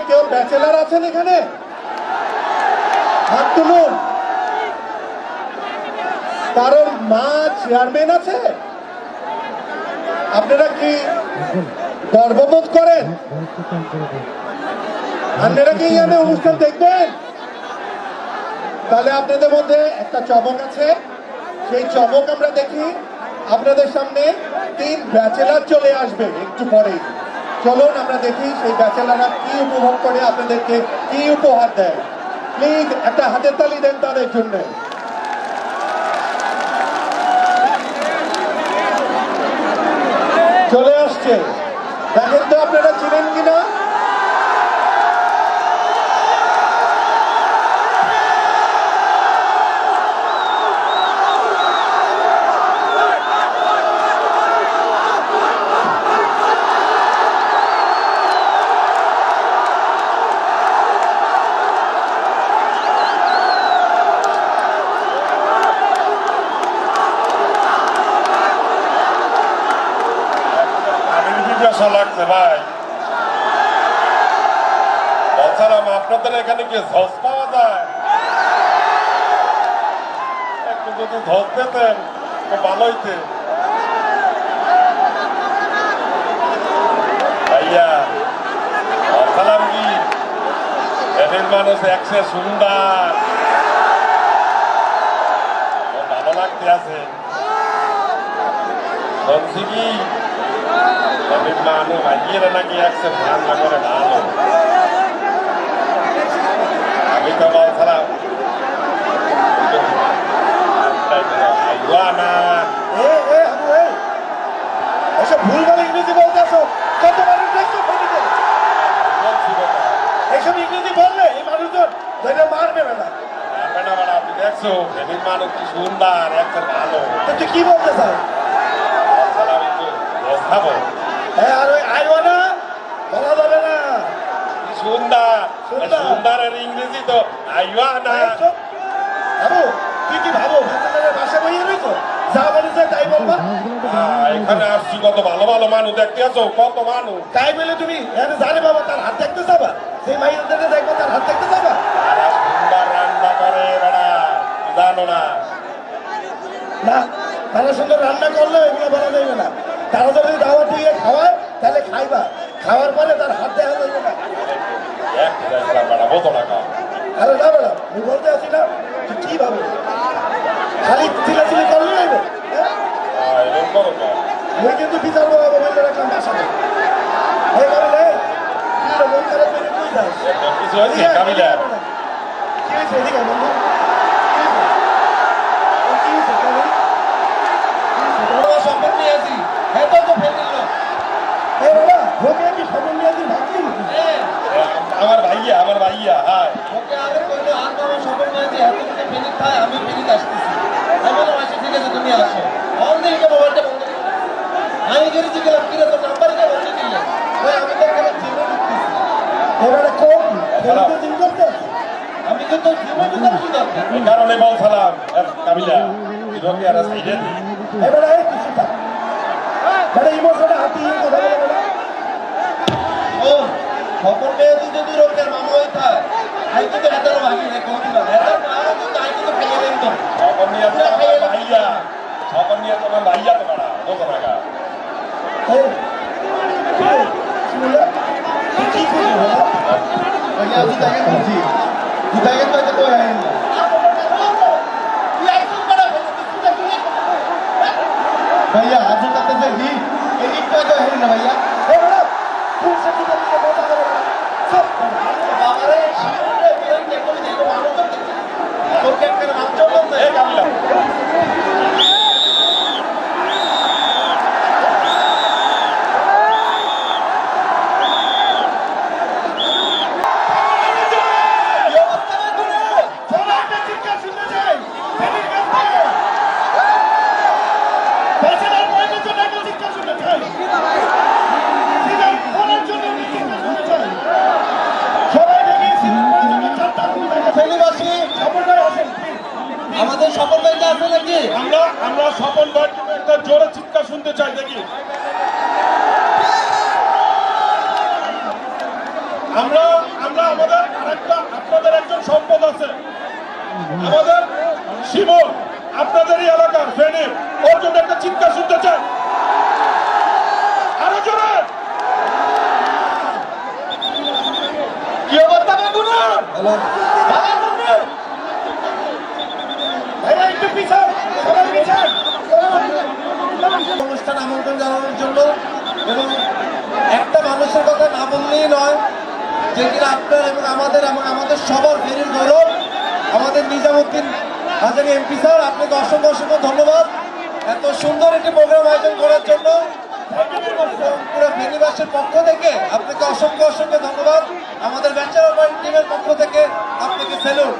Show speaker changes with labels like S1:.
S1: কেউ ব্যাচেলার আছেন এখানে? হাত তুলুন। কারোর মা চেয়ারম্যান আছে? আপনারা কি গর্ববোধ করেন? আপনারা কি এখানে অনুষ্ঠান দেখবেন? তাহলে আপনাদের মধ্যে একটা চমক আছে, সেই চমক আমরা দেখি। আপনাদের সামনে 3 ব্যাচেলার চলে আসবে একটু পরেই। চলুন আমরা দেখি সেই ব্যাচেলাররা কি উপভোগ করে, আপনাদেরকে কি উপহার দেয়। প্লিজ একটা হাতের তালি দেন তাদের জন্য। চলে আসছে, দেখেন তো আপনারা চিনেন কিনা।
S2: লাগছে ভাই, বলছিলাম আপনাদের এখানে কি ধস পাওয়া যায়? একটু যদি ধস দিতেন তো ভালো হইতে। ভাইয়া বলছিলাম কি, এদের মানুষ একসে সুন্দর, ভালো লাগতে আছে। বলছি কি মানুষ আইয়েরা নাকি একশো রান্না করে ভালো। আমি তো বলছিলাম
S1: এসব ভুলভাল ইংরেজি বলতেছো। কত মানুষ দেখছো এইসব ইংরেজি বললে এই মানুষজন মারবে না।
S2: আপনি দেখছো এদের মানুষ কি সুন্দর, একশো ভালো।
S1: তুই কি বলতে চাই?
S2: আমি তো খাবো।
S1: হ্যাঁ, আর ওই আইও না বলা যাবে না।
S2: সুন্দর সুন্দরের ইংরেজি তো আইওয়া না।
S1: ভাবো তুই কি ভাবো বাসা বইয়ে রয়েছো, যা বলেছে তাই বলবা।
S2: এখানে আসছি কত ভালো ভালো মানুষ দেখতে আছো, কত মানুষ।
S1: তাই বলে তুমি এখানে জানে বাবা তার হাত দেখতে যাবা, সেই মাইয়ের দেখবো তার হাত দেখতে যাবা।
S2: তারা সুন্দর রান্না করে বেড়া, জানো না?
S1: না, তারা সুন্দর রান্না করলে এগুলো বলা যাবে না। তারা যদি দাওয়াত দিয়ে খাওয়ায় তাহলে খাইবা, খাওয়ার পরে তার হাত দেখা যাবে না। আরে না ম্যাডাম, আমি বলতে আছি না তুই কি ভাবো, খালি চিলাচিলি করলে যাইবে। আমি কিন্তু বিচার বলবো বললে রাখলাম বাসাতে এই কারণে মন খারাপ করে তুই যাস।
S2: কিছু হয়েছে কামিলা?
S1: কি হয়েছে এদিকে বন্ধু? কি হয়েছে সম্পর্ক নিয়ে আসি, হ্যাঁ তো ফেল দিল। ওকে কি খবর নিয়ে আসি ভাবছি
S2: আমার ভাইয়া হ্যাঁ
S1: ওকে আগে কইলো আর বাবা খবর নিয়েছি এত থেকে ফেলিত খায়, আমি ফেলিত আসতেছি। আমি বললাম আচ্ছা ঠিক আছে তুমি আসো। অন দিকে মোবাইলটা বন্ধ করে আমি গেছি গেলাম কিরে তোর নাম্বারটা বন্ধ দিলে ওই আমি তো এখানে জিমে ঢুকতেছি। এবারে কোন ফেলিতে জিম করতে আমি তো তোর জিমে ঢুকার কি দরকার?
S2: এই কারণে বলছিলাম কামিলা রোগী আর সাইডে
S1: এবারে কিছু থাক মানে ইমোশনে হাতি কথা বলে না। ও খবর পেয়ে যদি রোগের মামা হয়ে থাকে আই কিন্তু এটারও ভাগি রে কোন দিন এটার মা কিন্তু আই কিন্তু ফেলে দেন তো
S2: খবর নিয়ে তোমার ভাইয়া তো মারা বলতো না গা।
S1: এই কি করবো ভাইয়া তুই তাকে বলছি তুই তাকে তো এটা তো আইন না भैया आज तक से ही एक का जो है ना भैया ए बड़ा फुल से तो ये बोलता करो सब बाबा रे शिव रे बिरंग के कोई देखो मानो तो क्या कर हम चलो ए कामिला ये मत करो
S3: আমাদের সফল ভাইটা আছে নাকি?
S2: আমরা স্বপন ভাই একটা জোরে চিৎকার শুনতে চাই দেখি। আমরা আমাদের আরেকটা আপনাদের একজন সম্পদ আছে, আমাদের শিমুল, আপনাদেরই এলাকার ফেনী, ওর জন্য একটা চিৎকার শুনতে চাই আরো জোরে। কি অবস্থা বাবুরা?
S3: হ্যালো,
S2: ভাইয়া একটু পিছান, সবাই পিছান।
S3: অনুষ্ঠান আমন্ত্রণ জানানোর জন্য এবং একটা মানুষের কথা না বললেই নয়, যে কিনা আপনার এবং আমাদের সবার ফেনীর গৌরব, আমাদের নিজামুদ্দিন হাজারি এমপি স্যার, আপনাকে অসংখ্য অসংখ্য ধন্যবাদ এত সুন্দর একটি প্রোগ্রাম আয়োজন করার জন্য। পুরো ফেনীবাসীর পক্ষ থেকে আপনাকে অসংখ্য অসংখ্য ধন্যবাদ। আমাদের ব্যাচেলর পয়েন্ট টিমের পক্ষ থেকে আপনাকে স্যালুট।